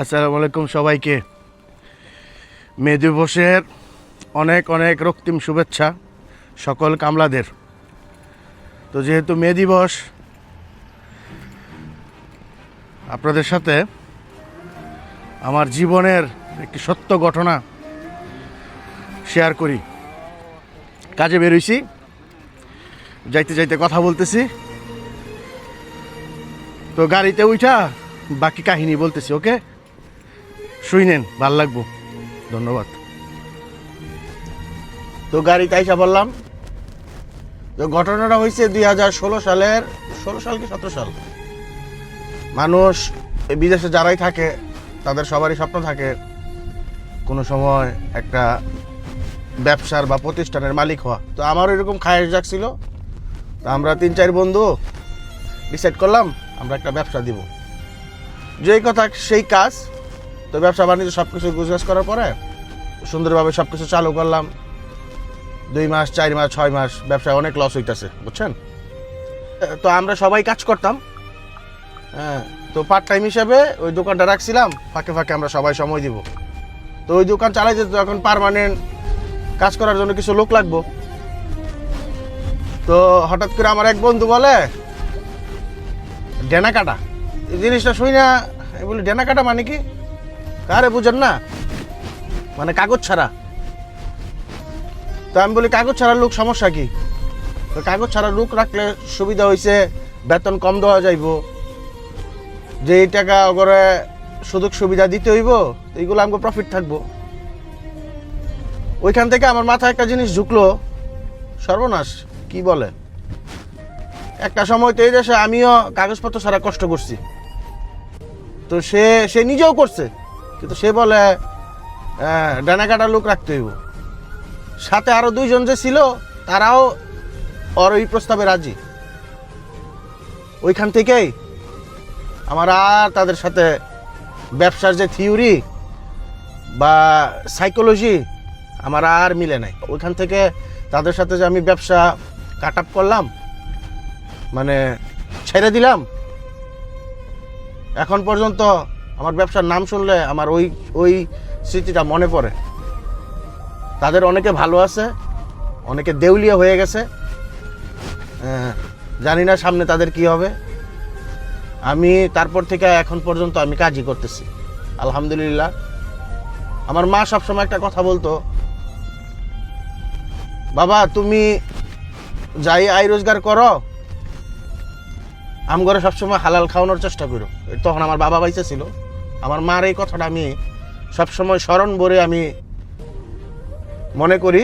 আসসালামু আলাইকুম সবাইকে। মে দিবসের অনেক অনেক রক্তিম শুভেচ্ছা সকল কামলাদের। তো যেহেতু মে দিবস, আপনাদের সাথে আমার জীবনের একটি সত্য ঘটনা শেয়ার করি। কাজে বেরোইছি, যাইতে যাইতে কথা বলতেছি, তো গাড়িতে উঠা বাকি কাহিনী বলতেছি। ওকে, শুনেন, ভাল লাগবো। ধন্যবাদ। তো গাড়িতে আইসা বললাম, তো ঘটনাটা হয়েছে 2016 সালের 16 সাল কি 17 সাল। মানুষ বিদেশে যারাই থাকে তাদের সবারই স্বপ্ন থাকে কোনো সময় একটা ব্যবসার বা প্রতিষ্ঠানের মালিক হওয়া। তো আমারও এরকম খায়েশ জাগছিল। তো আমরা 3-4 বন্ধু ডিসাইড করলাম আমরা একটা ব্যবসা দিব। যেই কথা সেই কাজ। তো ব্যবসা বাণিজ্য সব কিছু গুজগাছ করার পরে সুন্দরভাবে সব কিছু চালু করলাম। 2 মাস, 4 মাস, 6 মাস ব্যবসায় অনেক লস হইতেছে, বুঝছেন। তো আমরা সবাই কাজ করতাম। হ্যাঁ, তো পার্ট টাইম হিসাবে ওই দোকানটা রাখছিলাম, ফাঁকে ফাঁকে আমরা সবাই সময় দিব। তো ওই দোকান চালাই যেত, এখন পার্মানেন্ট কাজ করার জন্য কিছু লোক লাগবো। তো হঠাৎ করে আমার এক বন্ধু বলে ডেনা কাটা। এই জিনিসটা শুই না, বলি ডেনা কাটা মানে কি? কারে বুঝেন না, মানে কাগজ ছাড়া। তো আমি বলি কাগজ ছাড়া লোক সমস্যা কি? তো কাগজ ছাড়া লোক রাখলে সুবিধা হয়েছে, বেতন কম দেওয়া যাইব, যেই টাকা করে সুযোগ সুবিধা দিতে হইব, এইগুলো আমাকে প্রফিট থাকবো। ওইখান থেকে আমার মাথায় একটা জিনিস ঢুকলো, সর্বনাশ, কি বলে, একটা সময় তো এই দেশে আমিও কাগজপত্র ছাড়া কষ্ট করছি। তো সে নিজেও করছে, কিন্তু সে বলে ডানা কাটা লোক রাখতে হইব। সাথে আরো 2 জন যে ছিল তারাও ওর ওই প্রস্তাবে রাজি। ওইখান থেকেই আমার আর তাদের সাথে ব্যবসার যে থিওরি বা সাইকোলজি আমার আর মিলে নাই। ওইখান থেকে তাদের সাথে যে আমি ব্যবসা কাট আপ করলাম, মানে ছেড়ে দিলাম, এখন পর্যন্ত আমার ব্যবসার নাম শুনলে আমার ওই স্মৃতিটা মনে পড়ে। তাদের অনেকে ভালো আছে, অনেকে দেউলিয়া হয়ে গেছে। জানি না সামনে তাদের কি হবে। আমি তারপর থেকে এখন পর্যন্ত আমি কাজই করতেছি, আলহামদুলিল্লাহ। আমার মা সবসময় একটা কথা বলতো, বাবা তুমি যাই আয় রোজগার করো, আমগরে সবসময় হালাল খাওয়ানোর চেষ্টা করো। তখন আমার বাবা বাইচে ছিল। আমার মার এই কথাটা আমি সবসময় স্মরণ করে আমি মনে করি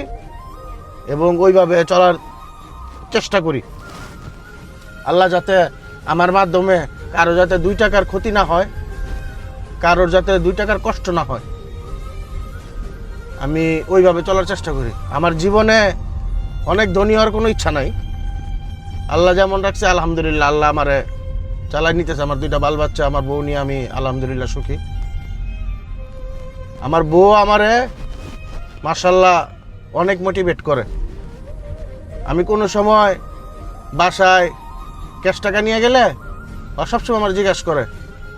এবং ওইভাবে চলার চেষ্টা করি। আল্লাহ যাতে আমার মাধ্যমে কারো যাতে 2 টাকার ক্ষতি না হয়, কারোর যাতে 2 টাকার কষ্ট না হয়, আমি ওইভাবে চলার চেষ্টা করি। আমার জীবনে অনেক ধনী হওয়ার কোনো ইচ্ছা নাই। আল্লাহ যেমন রাখছে আলহামদুলিল্লাহ, আল্লাহ আমারে চালাই নিতেছে। আমার 2টা বাল বাচ্চা, আমার বউ নিয়ে আমি আলহামদুলিল্লাহ সুখী। আমার বউ আমারে মাশাআল্লাহ অনেক মোটিভেট করে। আমি কোনো সময় বাসায় ক্যাশ টাকা নিয়ে গেলে ও সবসময় আমার জিজ্ঞাসা করে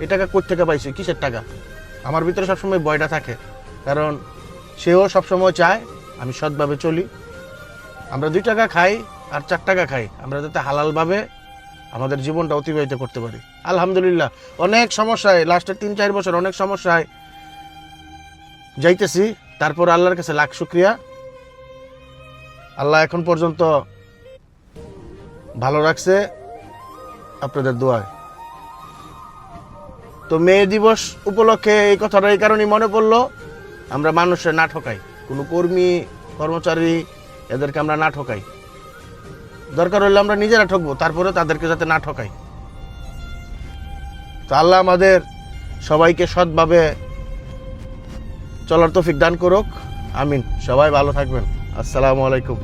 এই টাকা কই থেকে পাইছি, কিসের টাকা। আমার ভিতরে সবসময় ভয়টা থাকে, কারণ সেও সবসময় চায় আমি সৎভাবে চলি। আমরা 2 টাকা খাই আর 4 টাকা খাই, আমরা যাতে হালালভাবে আমাদের জীবনটা অতিবাহিত করতে পারি। আলহামদুলিল্লাহ অনেক সমস্যায় লাস্টের 3-4 বছর অনেক সমস্যায় যাইতেছি, তারপর আল্লাহর কাছে লাখ শুকরিয়া। আল্লাহ এখন পর্যন্ত ভালো রাখছে আপনাদের দোয়ায়। তো মে দিবস উপলক্ষে এই কথাটা এই কারণেই মনে পড়লো, আমরা মানুষের না ঠকাই, কোনো কর্মী কর্মচারী এদেরকে আমরা না ঠকাই। দরকার হলে আমরা নিজেরা ঠকবো, তারপরে তাদেরকে যাতে না ঠকাই। তো আল্লাহ আমাদের সবাইকে সৎভাবে চলার তৌফিক দান করুক, আমিন। সবাই ভালো থাকবেন। আসসালামু আলাইকুম।